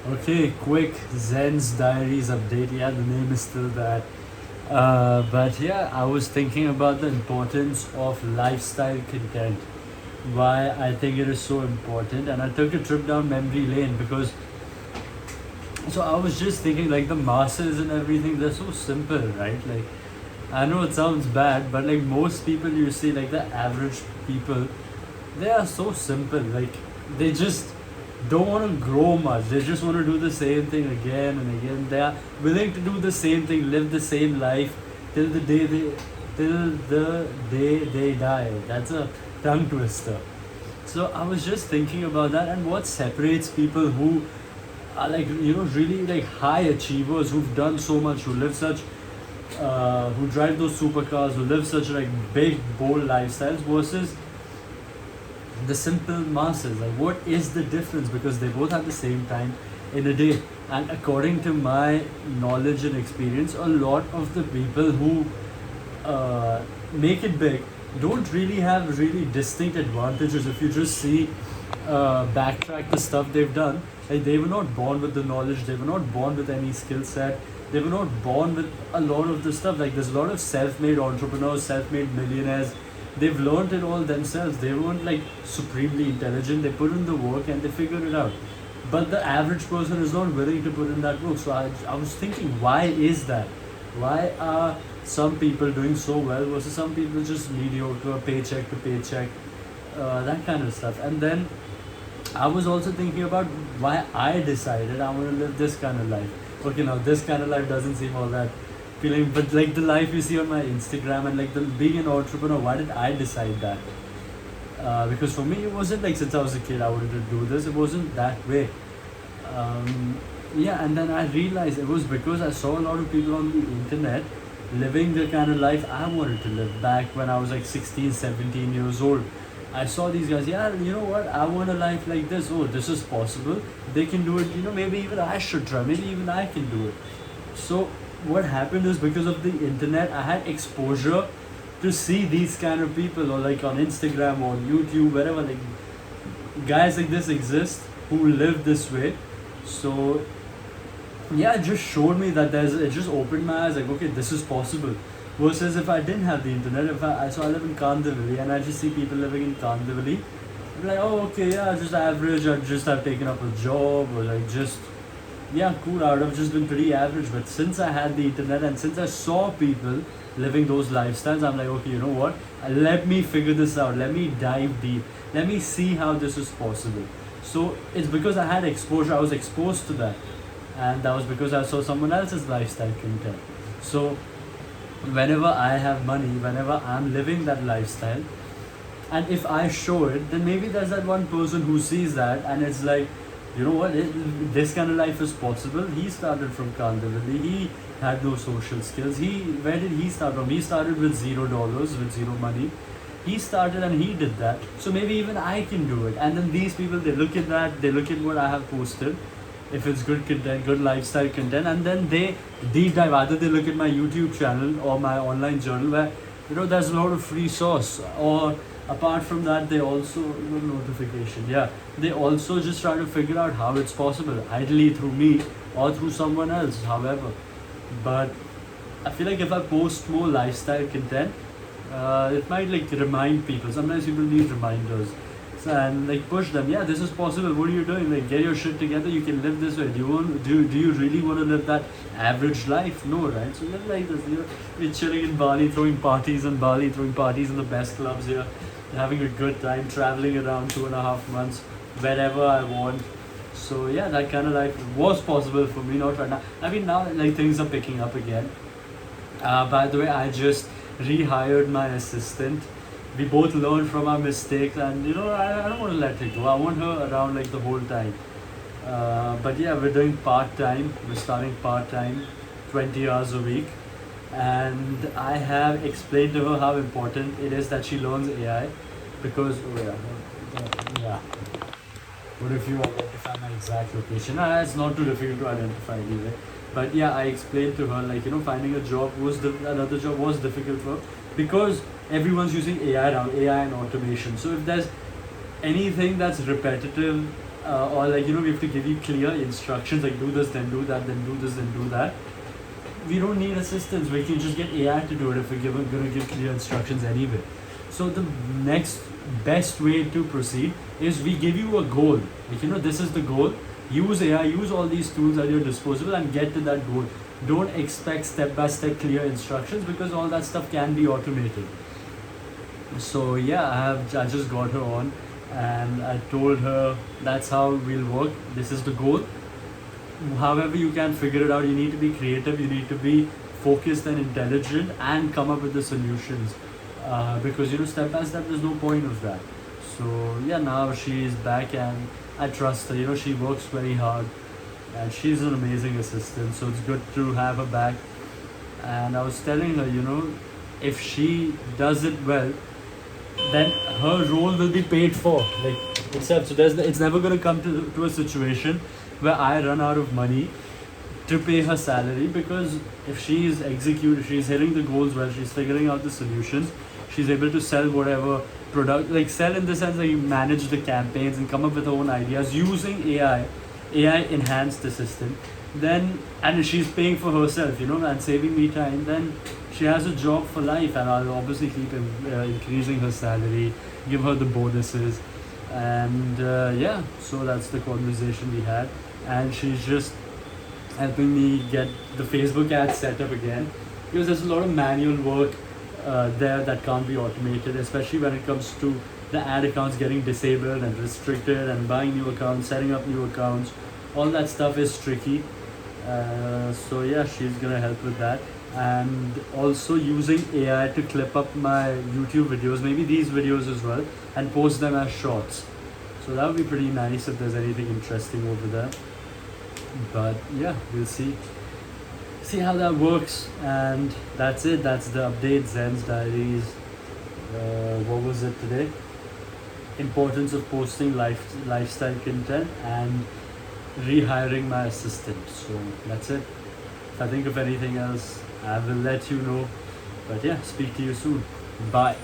Okay, quick Zen's diaries update. Yeah, the name is still that. But yeah, I was thinking about the importance of lifestyle content. Why I think it is so important, and I took a trip down memory lane because. So I was just thinking, like the masses and everything, they're so simple, right? Like I know it sounds bad, but like most people you see, like the average people, they are so simple. Like they just don't want to grow much. They just want to do the same thing again and again. They are willing to do the same thing, live the same life till the day they till the day they die. That's a tongue twister. So I was just thinking about that and what separates people who are like really like high achievers who've done so much, who live such who drive those supercars, who live such like big bold lifestyles versus the simple masses. Like what is the difference, because they both have the same time in a day. And according to my knowledge and experience, a lot of the people who make it big don't really have really distinct advantages. If you just see backtrack the stuff they've done, like they were not born with the knowledge, they were not born with any skill set, they were not born with a lot of the stuff. Like there's a lot of self-made entrepreneurs, self-made millionaires, they've learned it all themselves. They weren't like supremely intelligent, they put in the work and they figured it out. But the average person is not willing to put in that work. So I was thinking, why is that? Why are some people doing so well versus some people just mediocre, paycheck to paycheck, that kind of stuff? And then I was also thinking about why I decided I want to live this kind of life. Okay, now this kind of life doesn't seem all that feeling, but like the life you see on my Instagram and like the being an entrepreneur, why did I decide that? Because for me, it wasn't like since I was a kid I wanted to do this. It wasn't that way. Um, yeah, and then I realized it was because I saw a lot of people on the internet living the kind of life I wanted to live back when I was like 16, 17 years old. I saw these guys, yeah, you know what, I want a life like this. Oh, this is possible. They can do it, maybe even I should try, maybe even I can do it. So, what happened is because of the internet, I had exposure to see these kind of people, or like on Instagram or YouTube, wherever, like guys like this exist who live this way. So yeah, it just showed me that it just opened my eyes, like okay, this is possible. Versus if I didn't have the internet, if so I live in Kandivali and I just see people living in Kandivali, I'm like, oh okay, yeah, just average. I just have taken up a job, or like just yeah, cool. I would have just been pretty average. But since I had the internet and since I saw people living those lifestyles, I'm like, okay, you know what? Let me figure this out. Let me dive deep. Let me see how this is possible. So it's because I had exposure. I was exposed to that, and that was because I saw someone else's lifestyle content. So whenever I have money, whenever I'm living that lifestyle, and if I show it, then maybe there's that one person who sees that and it's like, you know what, this kind of life is possible. He started from Kandivali, he had no social skills. Where did he start from? He started with $0, with zero money. He started and he did that. So maybe even I can do it. And then these people, they look at that, they look at what I have posted, if it's good content, good lifestyle content, and then they deep dive. Either they look at my YouTube channel or my online journal where there's a lot of free source, or apart from that they also notification. Yeah, they also just try to figure out how it's possible, ideally through me or through someone else. However, but I feel like if I post more lifestyle content, it might like remind people. Sometimes people need reminders. And like push them, yeah, this is possible. What are you doing? Like get your shit together, you can live this way. Do you really want to live that average life? No, right? So live like this. We're chilling in Bali, throwing parties in Bali, throwing parties in the best clubs here, having a good time, traveling around 2.5 months wherever I want. So yeah, that kind of life was possible for me, not right now. I mean now like things are picking up again. By the way, I just rehired my assistant. We both learned from our mistakes, and I don't want to let her go. I want her around like the whole time. But yeah, we're doing part-time. We're starting part-time, 20 hours a week. And I have explained to her how important it is that she learns AI, because yeah. What if you identify my exact location? It's not too difficult to identify anyway. But yeah, I explained to her, like finding a job another job was difficult for her, because everyone's using AI now, AI and automation. So if there's anything that's repetitive, or like, we have to give you clear instructions, like do this, then do that, then do this, then do that. We don't need assistants. We can just get AI to do it if we're gonna give clear instructions anyway. So the next best way to proceed is we give you a goal. Like, this is the goal. Use AI, use all these tools at your disposal and get to that goal. Don't expect step-by-step clear instructions, because all that stuff can be automated. So yeah, I just got her on, and I told her that's how we'll work. This is the goal. However you can figure it out, you need to be creative, you need to be focused and intelligent, and come up with the solutions. Because step by step, there's no point of that. So yeah, now she is back, and I trust her. She works very hard, and she's an amazing assistant. So it's good to have her back. And I was telling her, if she does it well, then her role will be paid for. Like, itself. So it's never gonna come to a situation where I run out of money to pay her salary, because if she's she's hitting the goals well, she's figuring out the solutions, she's able to sell whatever product, like sell in the sense that you manage the campaigns and come up with her own ideas using AI enhanced assistant, then, and she's paying for herself, and saving me time, then she has a job for life, and I'll obviously keep increasing her salary, give her the bonuses, and yeah, so that's the conversation we had. And she's just helping me get the Facebook ads set up again, because there's a lot of manual work there that can't be automated, especially when it comes to the ad accounts getting disabled and restricted, and buying new accounts, setting up new accounts. All that stuff is tricky. So yeah, she's gonna help with that, and also using AI to clip up my YouTube videos, maybe these videos as well, and post them as shorts. So that would be pretty nice if there's anything interesting over there. But yeah, we'll see how that works. And that's it. That's the update. Zen's diaries. What was it today? Importance of posting lifestyle content and rehiring my assistant. So that's it. If I think of anything else, I will let you know. But yeah, speak to you soon. Bye.